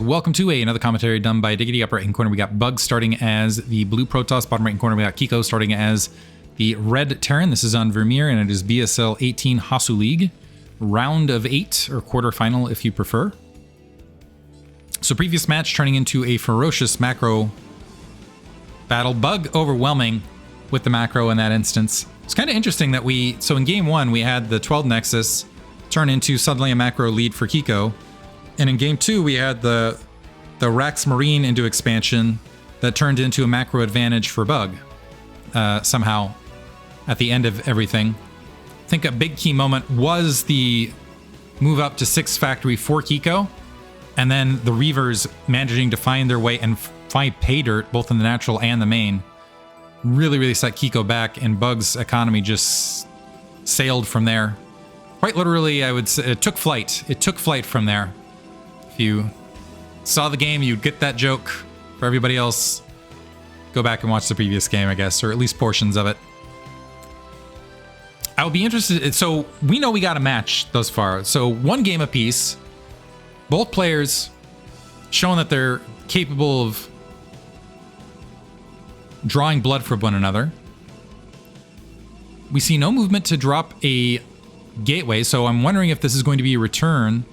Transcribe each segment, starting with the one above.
Welcome to another commentary done by Diggity. Upper right-hand corner, we got Bugg starting as the blue Protoss. Bottom right-hand corner, we got Kiko starting as the red Terran. This is on Vermeer, and it is BSL 18 Hasuleague. Round of 8, or quarterfinal if you prefer. So previous match turning into a ferocious macro battle. Bugg overwhelming with the macro in that instance. It's kind of interesting that so in game 1, we had the 12 Nexus turn into suddenly a macro lead for Kiko. And in game 2, we had the Rax Marine into expansion that turned into a macro advantage for Bugg. Somehow, at the end of everything. I think a big key moment was the move up to 6 factory for Kiko. And then the Reavers managing to find their way and find pay dirt, both in the natural and the main. Really set Kiko back, and Bugg's economy just sailed from there. Quite literally, I would say, it took flight. It took flight from there. If you saw the game, you'd get that joke. For everybody else, go back and watch the previous game, I guess, or at least portions of it. I would be interested. So we know we got a match thus far. So 1 game apiece. Both players showing that they're capable of drawing blood from one another. We see no movement to drop a gateway, so I'm wondering if this is going to be a return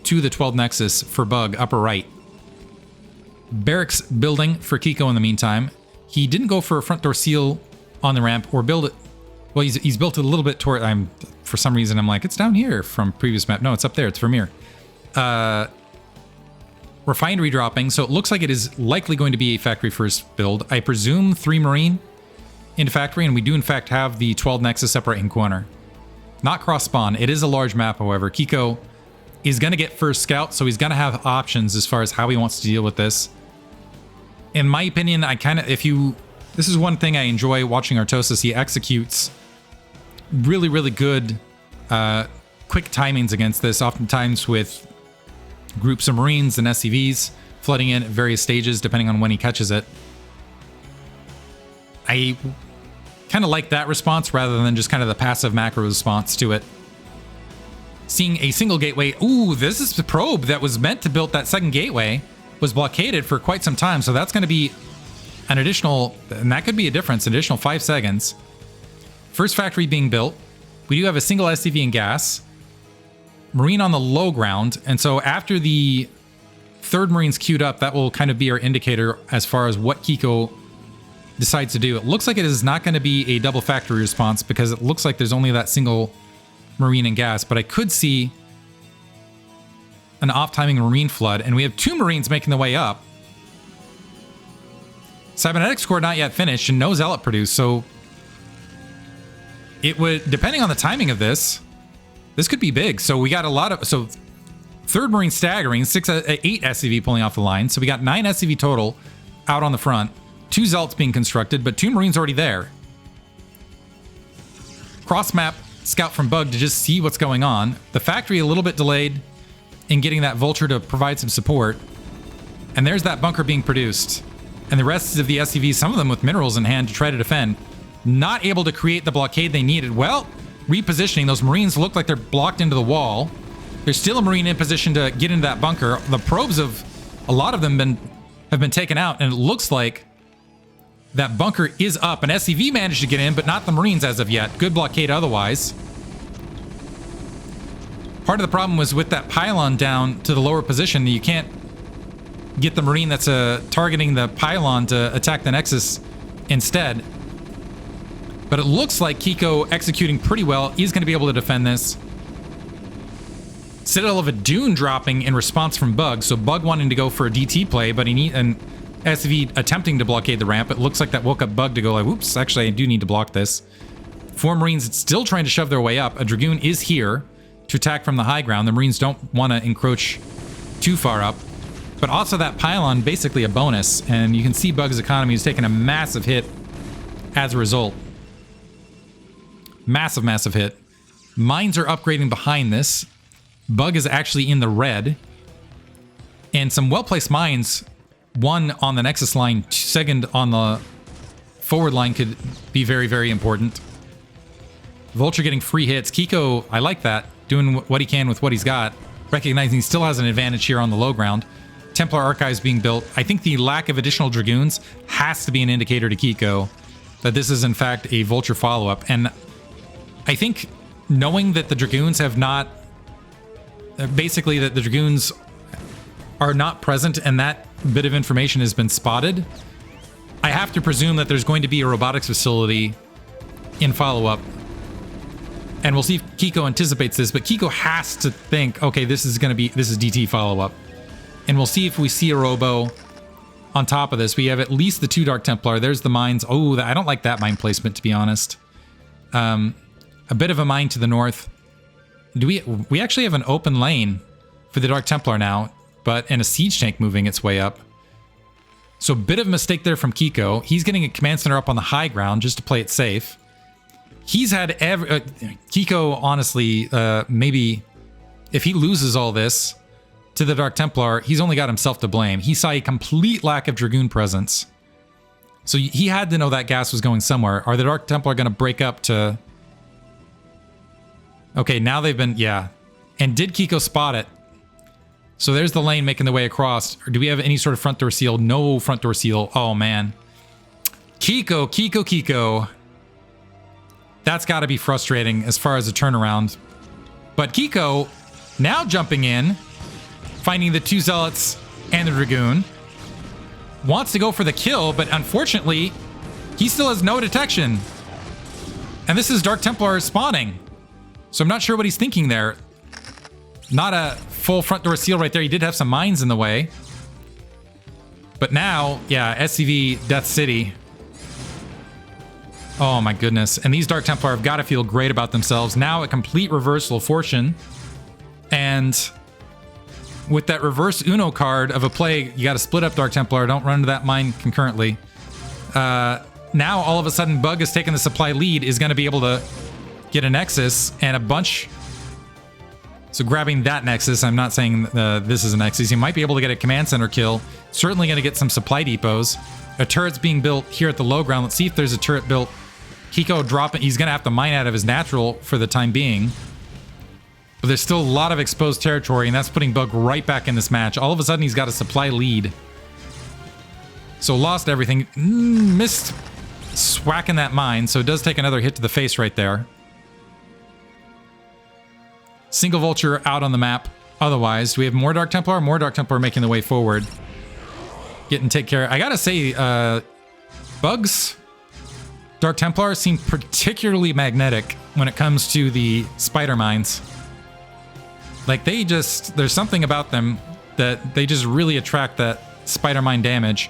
to the 12 Nexus for Bugg, upper right. Barracks building for Kiko in the meantime. He didn't go for a front door seal on the ramp or build it. Well, he's built it a little bit toward... For some reason, I'm like, it's down here from previous map. No, it's up there. It's Vermeer. Refinery dropping, so it looks like it is likely going to be a factory first build. I presume 3 Marine into factory, and we do in fact have the 12 Nexus upper right-hand corner. Not cross spawn. It is a large map, however. Kiko is going to get first scout, so he's going to have options as far as how he wants to deal with this. In my opinion, this is one thing I enjoy watching Artosis. He executes really good quick timings against this, oftentimes with groups of Marines and SCVs flooding in at various stages depending on when he catches it. I kind of like that response rather than just kind of the passive macro response to it. Seeing a single gateway. Ooh, this is the probe that was meant to build that second gateway. Was blockaded for quite some time, so that's going to be an additional, and that could be a difference, an additional 5 seconds. First factory being built. We do have a single SCV and gas. Marine on the low ground, and so after the 3rd Marine's queued up, that will kind of be our indicator as far as what Kiko decides to do. It looks like it is not going to be a double factory response because it looks like there's only that single Marine and gas, but I could see an off-timing Marine flood, and we have 2 Marines making the way up. Cybernetics core not yet finished, and no Zealot produced, so it would, depending on the timing of this could be big. So we got a lot of, so 3rd Marine staggering, 8 SCV pulling off the line, so we got 9 SCV total out on the front, 2 Zealots being constructed, but 2 Marines already there. Cross map scout from Bugg to just see what's going on. The factory a little bit delayed in getting that Vulture to provide some support. And there's that bunker being produced. And the rest of the SCVs, some of them with minerals in hand to try to defend. Not able to create the blockade they needed. Well, repositioning. Those Marines look like they're blocked into the wall. There's still a Marine in position to get into that bunker. The probes of a lot of them have been taken out, and it looks like that bunker is up. An SCV managed to get in, but not the Marines as of yet. Good blockade otherwise. Part of the problem was with that pylon down to the lower position, you can't get the Marine that's targeting the pylon to attack the Nexus instead. But it looks like Kiko executing pretty well is going to be able to defend this. Citadel of a Dune dropping in response from Bugg, so Bugg wanting to go for a DT play, but an SCV attempting to blockade the ramp. It looks like that woke up Bugg to go like, whoops, actually I do need to block this. 4 Marines still trying to shove their way up. A Dragoon is here to attack from the high ground. The Marines don't want to encroach too far up. But also that pylon, basically a bonus. And you can see Bugg's economy is taking a massive hit as a result. Massive hit. Mines are upgrading behind this. Bugg is actually in the red. And some well-placed mines, 1 on the Nexus line, 2nd on the forward line could be very important. Vulture getting free hits. Kiko, I like that. Doing what he can with what he's got. Recognizing he still has an advantage here on the low ground. Templar Archives being built. I think the lack of additional Dragoons has to be an indicator to Kiko that this is in fact a Vulture follow-up. And I think knowing that the Dragoons have not... basically that the Dragoons are not present and that bit of information has been spotted, I have to presume that there's going to be a robotics facility in follow-up. And we'll see if Kiko anticipates this, but Kiko has to think, okay, this is DT follow-up. And we'll see if we see a robo on top of this. We have at least the 2 Dark Templar. There's the mines. Oh, I don't like that mine placement, to be honest. A bit of a mine to the north. We actually have an open lane for the Dark Templar now, and a siege tank moving its way up. So a bit of a mistake there from Kiko. He's getting a command center up on the high ground just to play it safe. He's had Kiko, honestly, maybe if he loses all this to the Dark Templar, he's only got himself to blame. He saw a complete lack of Dragoon presence. So he had to know that gas was going somewhere. Are the Dark Templar going to break up to... Okay, now they've been... Yeah. And did Kiko spot it? So there's the lane making the way across. Or do we have any sort of front door seal? No front door seal. Oh, man. Kiko. That's got to be frustrating as far as a turnaround. But Kiko now jumping in, finding the 2 Zealots and the Dragoon. Wants to go for the kill, but unfortunately, he still has no detection. And this is Dark Templar spawning. So I'm not sure what he's thinking there. Not a full front door seal right there. He did have some mines in the way. But now, yeah, SCV Death City. Oh my goodness. And these Dark Templar have got to feel great about themselves. Now a complete reversal of fortune. And with that reverse Uno card of a play, you got to split up Dark Templar. Don't run into that mine concurrently. Now all of a sudden Bugg has taken the supply lead, is going to be able to get a Nexus and a bunch. So grabbing that Nexus, I'm not saying this is a Nexus. You might be able to get a command center kill. Certainly going to get some supply depots. A turret's being built here at the low ground. Let's see if there's a turret built. Kiko dropping. He's going to have to mine out of his natural for the time being. But there's still a lot of exposed territory, and that's putting Bugg right back in this match. All of a sudden, he's got a supply lead. So lost everything. Missed swacking that mine, so it does take another hit to the face right there. Single Vulture out on the map. Otherwise, do we have more Dark Templar? More Dark Templar making the way forward. Getting take care. I gotta say, Bugg's Dark Templar seem particularly magnetic when it comes to the spider mines. Like there's something about them that they just really attract that spider mine damage.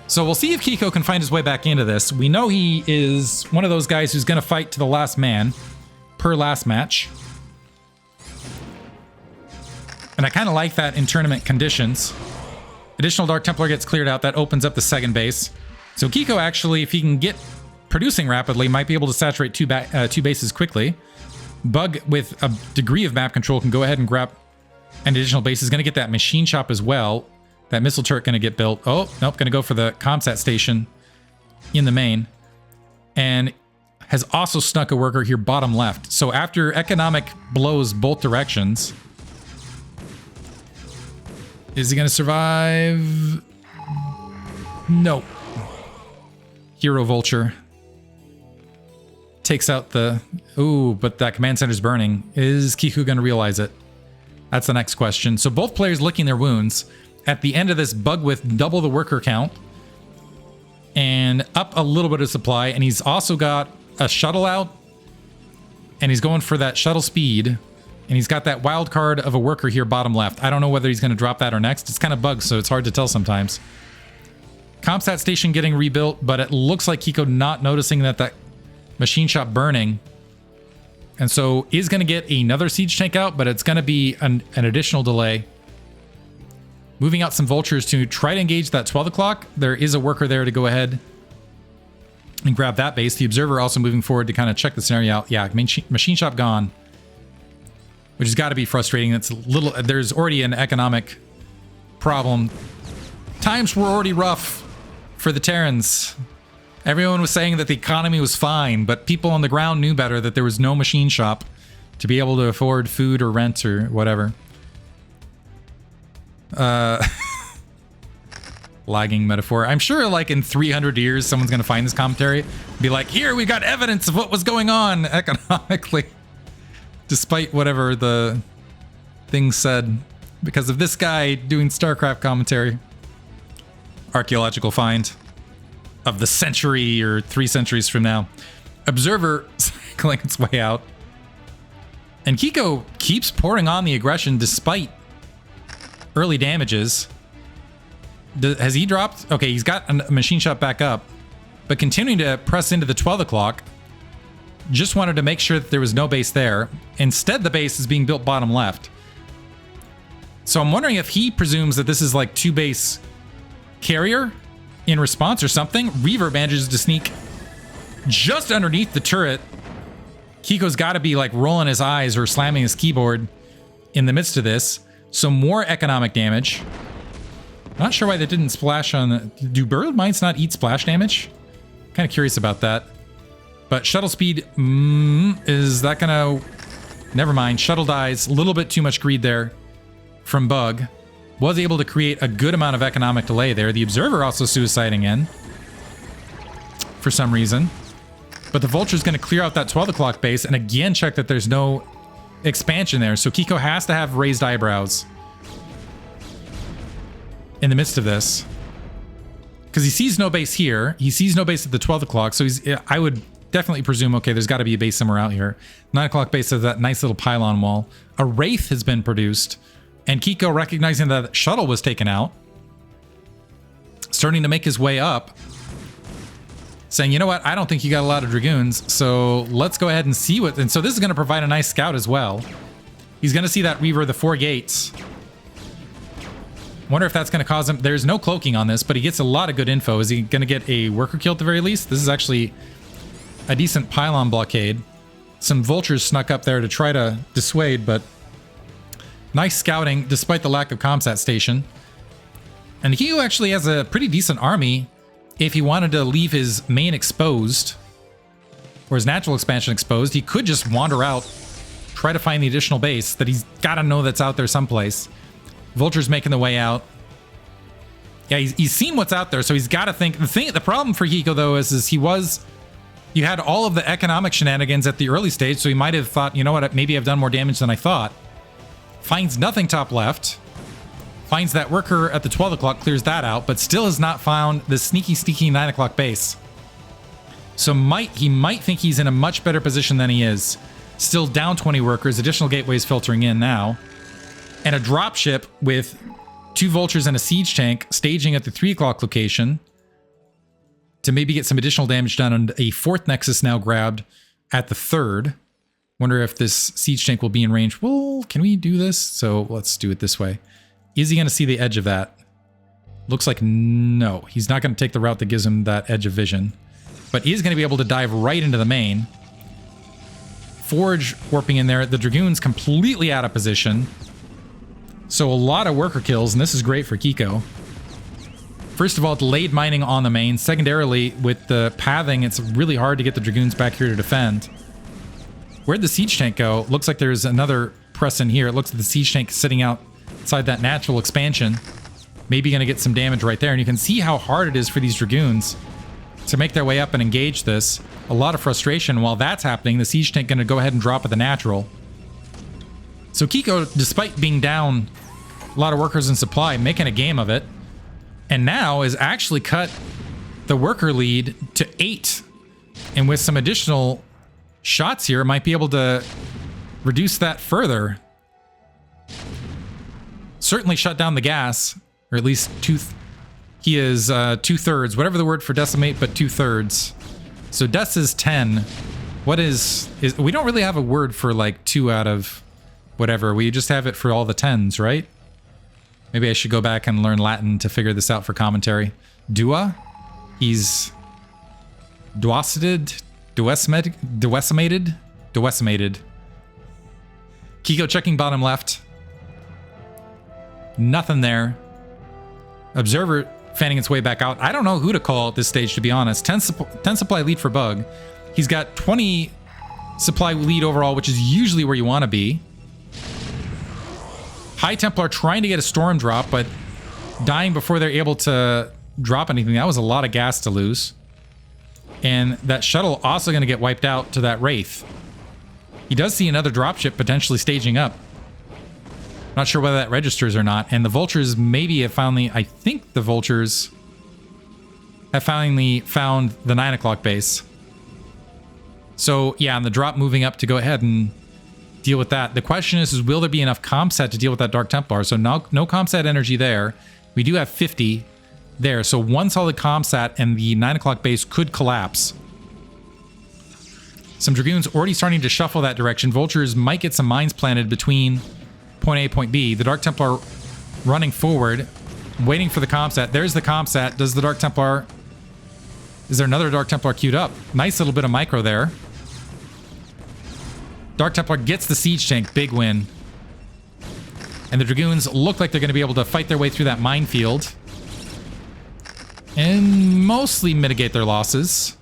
So we'll see if Kiko can find his way back into this. We know he is one of those guys who's gonna fight to the last man per last match. And I kind of like that in tournament conditions. Additional Dark Templar gets cleared out. That opens up the second base. So Kiko actually, if he can get producing rapidly, might be able to saturate two bases quickly. Bugg, with a degree of map control, can go ahead and grab an additional base. Is going to get that machine shop as well. That missile turret going to get built. Oh, nope, going to go for the comsat station in the main. And has also snuck a worker here bottom left. So after economic blows both directions, is he going to survive? No. Hero Vulture takes out the... Ooh, but that command center's burning. Is Kiko going to realize it? That's the next question. So both players licking their wounds. At the end of this, Bugg with double the worker count. And up a little bit of supply. And he's also got a shuttle out. And he's going for that shuttle speed. And he's got that wild card of a worker here bottom left. I don't know whether he's going to drop that or next. It's kind of bugged, so it's hard to tell sometimes. Comsat station getting rebuilt, but it looks like Kiko not noticing that machine shop burning. And so is going to get another siege tank out, but it's going to be an additional delay. Moving out some vultures to try to engage that 12 o'clock. There is a worker there to go ahead and grab that base. The observer also moving forward to kind of check the scenario out. Yeah, machine shop gone. Which has got to be frustrating. It's there's already an economic problem. Times were already rough for the Terrans. Everyone was saying that the economy was fine, but people on the ground knew better, that there was no machine shop to be able to afford food or rent or whatever. Lagging metaphor. I'm sure like in 300 years, someone's going to find this commentary, be like, here, we got evidence of what was going on economically, despite whatever the thing said, because of this guy doing StarCraft commentary. Archaeological find of the century or 3 centuries from now. Observer cycling its way out. And Kiko keeps pouring on the aggression despite early damages. Has he dropped? Okay, he's got a machine shot back up, but continuing to press into the 12 o'clock. Just wanted to make sure that there was no base there. Instead, the base is being built bottom left. So I'm wondering if he presumes that this is like 2 base carrier in response or something. Reaver manages to sneak just underneath the turret. Kiko's got to be like rolling his eyes or slamming his keyboard in the midst of this. So more economic damage. Not sure why that didn't splash on... Do bird mines not eat splash damage? Kind of curious about that. But shuttle speed... is that gonna... Never mind. Shuttle dies. A little bit too much greed there from Bugg. Was able to create a good amount of economic delay there. The Observer also suiciding in. For some reason. But the Vulture's going to clear out that 12 o'clock base and again check that there's no expansion there. So Kiko has to have raised eyebrows in the midst of this, because he sees no base here. He sees no base at the 12 o'clock. So I would definitely presume, okay, there's got to be a base somewhere out here. 9 o'clock base has that nice little pylon wall. A Wraith has been produced, and Kiko, recognizing that shuttle was taken out, starting to make his way up, saying, you know what, I don't think you got a lot of Dragoons, so let's go ahead and see what... And so this is going to provide a nice scout as well. He's going to see that Reaver, the 4 gates. Wonder if that's going to cause him... There's no cloaking on this, but he gets a lot of good info. Is he going to get a worker kill at the very least? This is actually a decent pylon blockade. Some vultures snuck up there to try to dissuade, but nice scouting despite the lack of comsat station. And Kiko actually has a pretty decent army if he wanted to leave his main exposed, or his natural expansion exposed. He could just wander out, try to find the additional base that he's got to know that's out there someplace. Vulture's making the way out. Yeah, he's seen what's out there, so he's got to think. The problem for Kiko, though, is you had all of the economic shenanigans at the early stage, so he might have thought, you know what, maybe I've done more damage than I thought. Finds nothing top left. Finds that worker at the 12 o'clock, clears that out, but still has not found the sneaky 9 o'clock base. So he might think he's in a much better position than he is. Still down 20 workers, additional gateways filtering in now. And a dropship with 2 vultures and a siege tank staging at the 3 o'clock location to maybe get some additional damage done, and a 4th nexus now grabbed at the 3rd. Wonder if this siege tank will be in range. Well, can we do this? So let's do it this way. Is he going to see the edge of that? Looks like no. He's not going to take the route that gives him that edge of vision. But he is going to be able to dive right into the main. Forge warping in there. The Dragoon's completely out of position. So a lot of worker kills, and this is great for Kiko. First of all, delayed mining on the main. Secondarily, with the pathing, it's really hard to get the Dragoons back here to defend. Where'd the siege tank go? Looks like there's another press in here. It looks like the siege tank is sitting outside that natural expansion. Maybe going to get some damage right there. And you can see how hard it is for these Dragoons to make their way up and engage this. A lot of frustration. While that's happening, the siege tank going to go ahead and drop at the natural. So Kiko, despite being down a lot of workers in supply, making a game of it. And now is actually cut the worker lead to 8. And with some additional shots here, might be able to reduce that further. Certainly shut down the gas, or at least he is 2/3, whatever the word for decimate, but 2/3. So Des is 10. What is we don't really have a word for like 2 out of whatever. We just have it for all the 10s, right? Maybe I should go back and learn Latin to figure this out for commentary. Dua? He's duacited? Duecimated? Kiko checking bottom left. Nothing there. Observer fanning its way back out. I don't know who to call at this stage, to be honest. 10 supply lead for Bugg. He's got 20 supply lead overall, which is usually where you want to be. High Templar trying to get a storm drop, but dying before they're able to drop anything. That was a lot of gas to lose. And that shuttle also going to get wiped out to that Wraith. He does see another dropship potentially staging up. Not sure whether that registers or not. And the Vultures maybe have finally... I think the Vultures have finally found the 9 o'clock base. So, yeah, and the drop moving up to go ahead and deal with that. The question is will there be enough comset to deal with that Dark Templar? So no comset energy there. We do have 50 there. So one solid comsat and the 9 o'clock base could collapse. Some Dragoons already starting to shuffle that direction. Vultures might get some mines planted between point A, point B. The Dark Templar running forward, waiting for the comsat. There's the comsat. Does the Dark Templar... Is there another Dark Templar queued up? Nice little bit of micro there. Dark Templar gets the siege tank. Big win. And the Dragoons look like they're going to be able to fight their way through that minefield. And mostly mitigate their losses.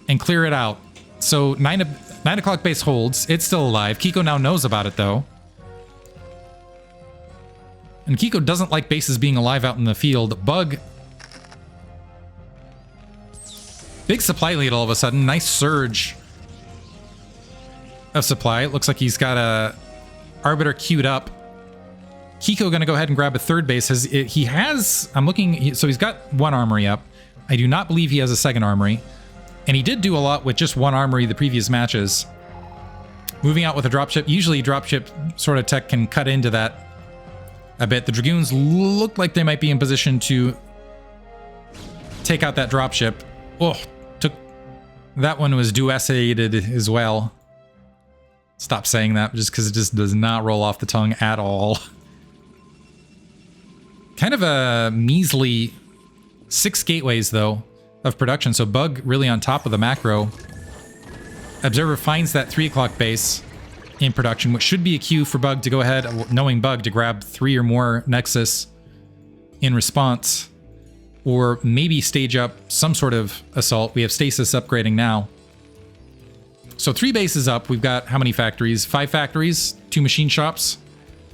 And clear it out. So 9 o'clock base holds. It's still alive. Kiko now knows about it, though. And Kiko doesn't like bases being alive out in the field. Bugg. Big supply lead all of a sudden. Nice surge of supply. It looks like he's got a Arbiter queued up. Kiko going to go ahead and grab a third base. He has... I'm looking... So he's got one armory up. I do not believe he has a second armory. And he did do a lot with just one armory the previous matches. Moving out with a dropship. Usually dropship sort of tech can cut into that a bit. The Dragoons look like they might be in position to take out that dropship. Oh, that one was duessated as well. Stop saying that just because it just does not roll off the tongue at all. Kind of a measly 6 gateways, though, of production. So Bugg really on top of the macro. Observer finds that 3 o'clock base in production, which should be a cue for Bugg to go ahead, knowing Bugg, to grab 3 or more Nexus in response. Or maybe stage up some sort of assault. We have stasis upgrading now. So 3 bases up. We've got how many factories? 5 factories, 2 machine shops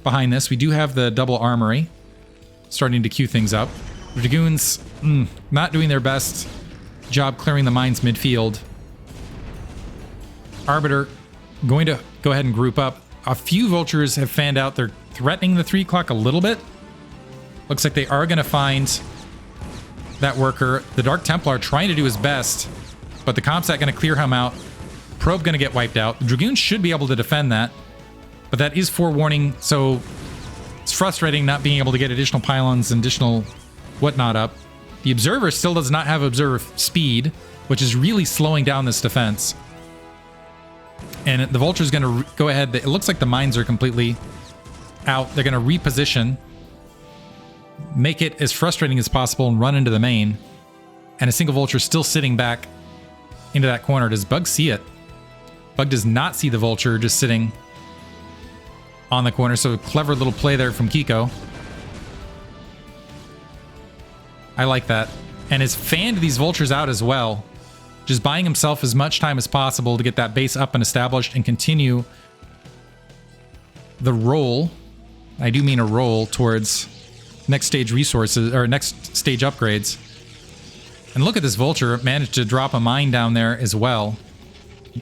behind this. We do have the double armory starting to queue things up. The Dragoons not doing their best job clearing the mines midfield. Arbiter going to go ahead and group up. A few Vultures have fanned out. They're threatening the 3 o'clock a little bit. Looks like they are going to find that worker. The Dark Templar trying to do his best, but the comsat going to clear him out. Probe going to get wiped out. The Dragoons should be able to defend that, but that is forewarning, so it's frustrating not being able to get additional pylons and additional whatnot up. The Observer still does not have Observer speed, which is really slowing down this defense. And the Vulture's going to go ahead. It looks like the mines are completely out. They're going to reposition, make it as frustrating as possible, and run into the main. And a single Vulture still sitting back into that corner. Does Bugg see it? Bugg does not see the Vulture just sitting on the corner. So a clever little play there from Kiko. I like that. And has fanned these Vultures out as well. Just buying himself as much time as possible to get that base up and established and continue the roll. I do mean a roll towards next stage resources, or next stage upgrades. And look at this Vulture, managed to drop a mine down there as well.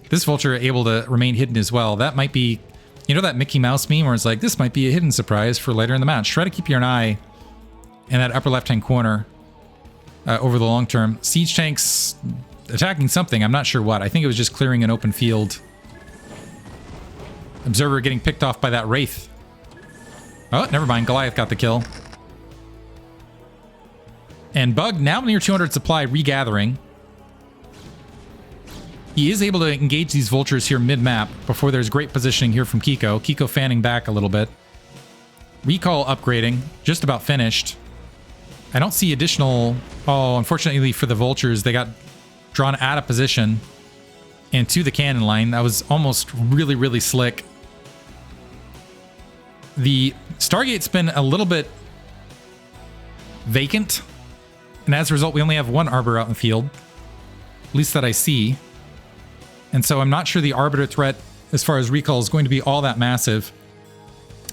This Vulture able to remain hidden as well. That might be, you know, that Mickey Mouse meme where it's like, this might be a hidden surprise for later in the match. Try to keep your eye in that upper left-hand corner over the long term. Siege tanks attacking something. I'm not sure what. I think it was just clearing an open field. Observer getting picked off by that Wraith. Oh, never mind. Goliath got the kill. And Bugg now near 200 supply, regathering. He is able to engage these Vultures here mid-map before there's great positioning here from Kiko. Kiko fanning back a little bit. Recall upgrading, just about finished. I don't see additional... Oh, unfortunately for the Vultures, they got drawn out of position and to the cannon line. That was almost really, really slick. The Stargate's been a little bit vacant. And as a result, we only have one Arbiter out in the field. At least that I see. And so I'm not sure the Arbiter threat, as far as recall, is going to be all that massive.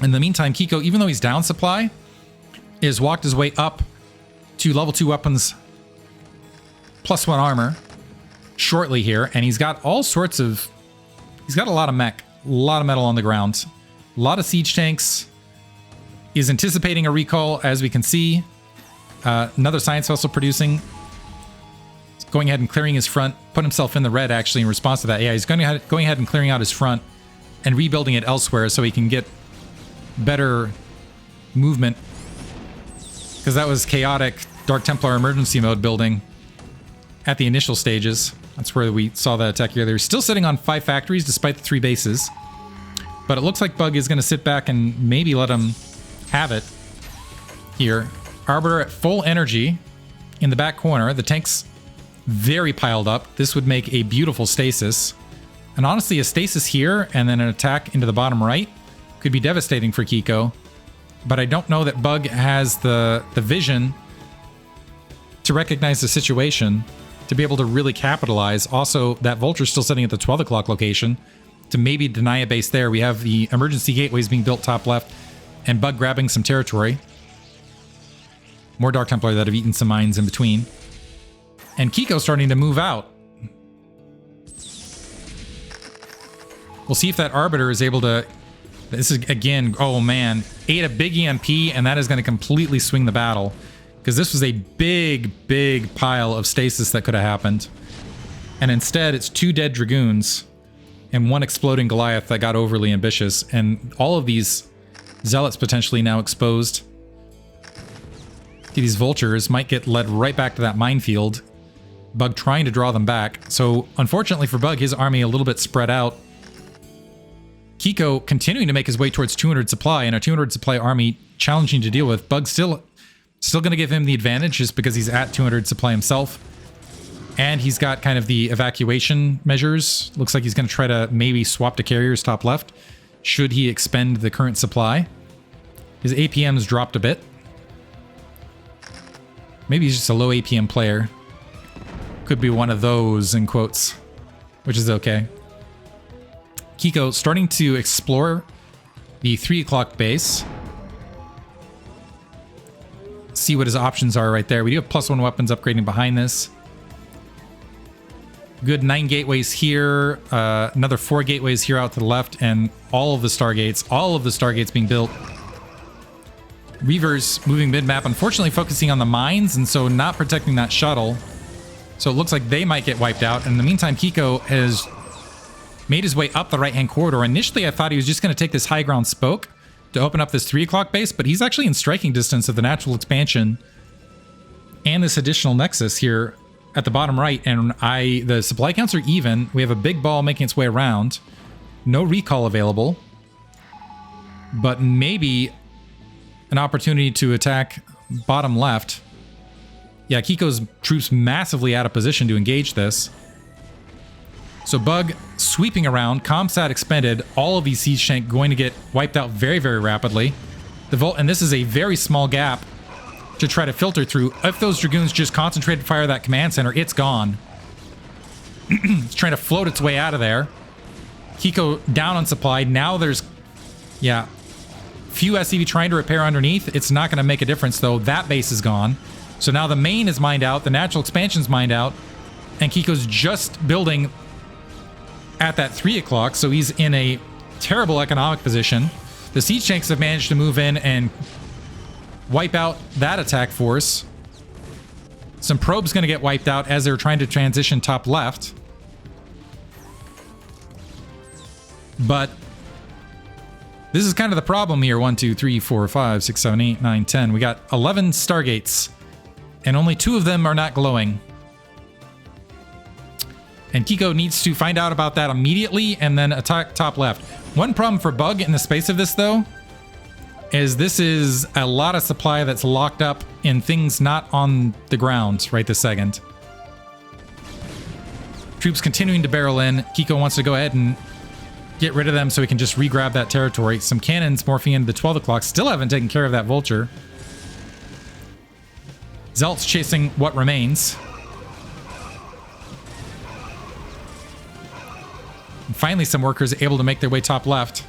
In the meantime, Kiko, even though he's down supply, is walked his way up to level 2 weapons +1 armor shortly here, and he's got all sorts of... He's got a lot of mech, a lot of metal on the ground, a lot of siege tanks. Is anticipating a recall, as we can see. Another science vessel producing. He's going ahead and clearing his front, put himself in the red actually in response to that. Yeah, he's going ahead and clearing out his front and rebuilding it elsewhere so he can get better movement, because that was chaotic Dark Templar emergency mode building at the initial stages. That's where we saw that attack here. They're still sitting on 5 factories despite the 3 bases, but it looks like Bugg is going to sit back and maybe let him have it here. Arbiter at full energy in the back corner. The tank's very piled up. This would make a beautiful stasis, and honestly a stasis here and then an attack into the bottom right could be devastating for Kiko, but I don't know that Bugg has the vision to recognize the situation to be able to really capitalize. Also, that Vulture's still sitting at the 12 o'clock location to maybe deny a base there. We have the emergency gateways being built top left and Bugg grabbing some territory. More Dark Templar that have eaten some mines in between. And Kiko starting to move out. We'll see if that Arbiter is able to... This is, again, oh man, ate a big EMP, and that is going to completely swing the battle. Because this was a big, big pile of stasis that could have happened. And instead, it's 2 dead Dragoons and 1 exploding Goliath that got overly ambitious. And all of these Zealots potentially now exposed. These Vultures might get led right back to that minefield. Bugg trying to draw them back. So, unfortunately for Bugg, his army a little bit spread out. Kiko continuing to make his way towards 200 supply, and a 200 supply army challenging to deal with. Bugg still going to give him the advantage just because he's at 200 supply himself. And he's got kind of the evacuation measures. Looks like he's going to try to maybe swap to carriers top left, should he expend the current supply. His APM's dropped a bit. Maybe he's just a low APM player. Could be one of those, in quotes, which is okay. Kiko starting to explore the 3 o'clock base. See what his options are right there. We do have +1 weapons upgrading behind this. Good 9 gateways here. Another 4 gateways here out to the left, and all of the Stargates being built. Reavers moving mid-map, unfortunately focusing on the mines, and so not protecting that shuttle. So it looks like they might get wiped out. And in the meantime, Kiko has made his way up the right-hand corridor. Initially, I thought he was just going to take this high ground spoke to open up this 3 o'clock base, but he's actually in striking distance of the natural expansion and this additional nexus here at the bottom right. And the supply counts are even. We have a big ball making its way around. No recall available, but maybe an opportunity to attack bottom left. Yeah, Kiko's troops massively out of position to engage this. So Bugg sweeping around, Comsat expended, all of these siege tank going to get wiped out very, very rapidly. And this is a very small gap to try to filter through. If those Dragoons just concentrated fire that command center, it's gone. It's trying to float its way out of there. Kiko down on supply. Now there's, yeah, few SCV trying to repair underneath. It's not going to make a difference though. That base is gone. So now the main is mined out, the natural expansion's mined out, and Kiko's just building at that 3 o'clock, so he's in a terrible economic position. The siege tanks have managed to move in and wipe out that attack force. Some probes going to get wiped out as they're trying to transition top left. But this is kind of the problem here. 1, 2, 3, 4, 5, 6, 7, 8, 9, 10. We got 11 Stargates, and only 2 of them are not glowing. And Kiko needs to find out about that immediately and then attack top left. One problem for Bugg in the space of this, though, is this is a lot of supply that's locked up in things not on the ground right this second. Troops continuing to barrel in. Kiko wants to go ahead and get rid of them so he can just re-grab that territory. Some cannons morphing into the 12 o'clock. Still haven't taken care of that Vulture. Zealot's chasing what remains. And finally, some workers able to make their way top left.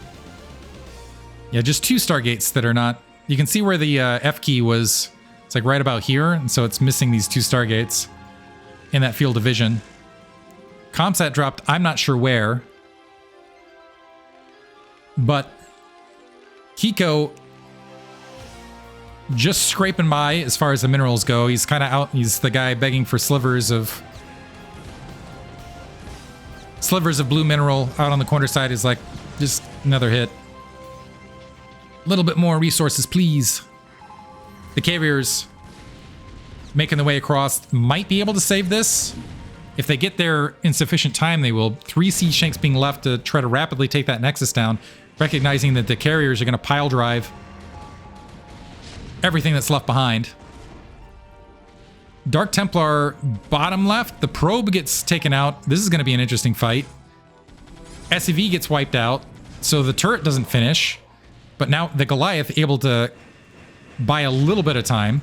Yeah, just 2 Stargates that are not... You can see where the F key was. It's like right about here, and so it's missing these 2 Stargates in that field of vision. Comsat dropped, I'm not sure where. But Kiko just scraping by as far as the minerals go. He's kind of out. He's the guy begging for slivers of blue mineral out on the corner side. Is like, just another hit. A little bit more resources, please. The carriers making the way across might be able to save this. If they get there in sufficient time, they will. 3 siege tanks being left to try to rapidly take that Nexus down, recognizing that the carriers are going to pile drive everything that's left behind. Dark Templar bottom left. The probe gets taken out. This is going to be an interesting fight. SCV gets wiped out, so the turret doesn't finish. But now the Goliath able to buy a little bit of time.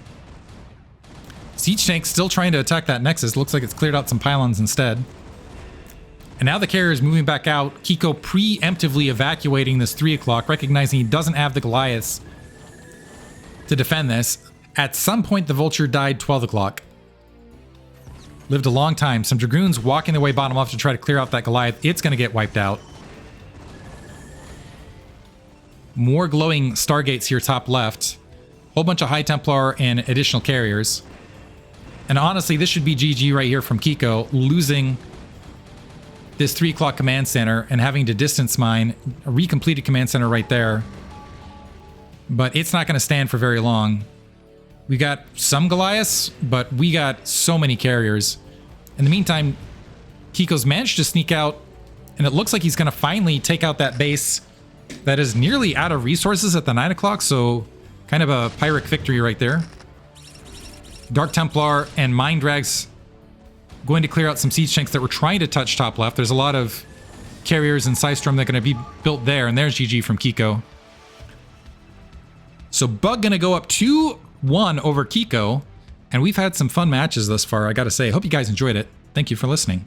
Siege tank still trying to attack that Nexus. Looks like it's cleared out some pylons instead. And now the carrier is moving back out. Kiko preemptively evacuating this 3 o'clock, recognizing he doesn't have the Goliaths to defend this. At some point, the Vulture died 12 o'clock. Lived a long time. Some Dragoons walking their way bottom left to try to clear out that Goliath. It's going to get wiped out. More glowing Stargates here top left. Whole bunch of High Templar and additional carriers. And honestly, this should be GG right here from Kiko, losing this 3 o'clock command center and having to distance mine. A recompleted command center right there. But it's not going to stand for very long. We got some Goliaths, but we got so many carriers. In the meantime, Kiko's managed to sneak out, and it looks like he's going to finally take out that base that is nearly out of resources at the 9 o'clock, so kind of a Pyrrhic victory right there. Dark Templar and Mind Drags going to clear out some siege tanks that were trying to touch top left. There's a lot of carriers and Psystorm that are going to be built there, and there's GG from Kiko. So Bugg going to go up 2-1 over Kiko, and we've had some fun matches thus far, I gotta say. I hope you guys enjoyed it. Thank you for listening.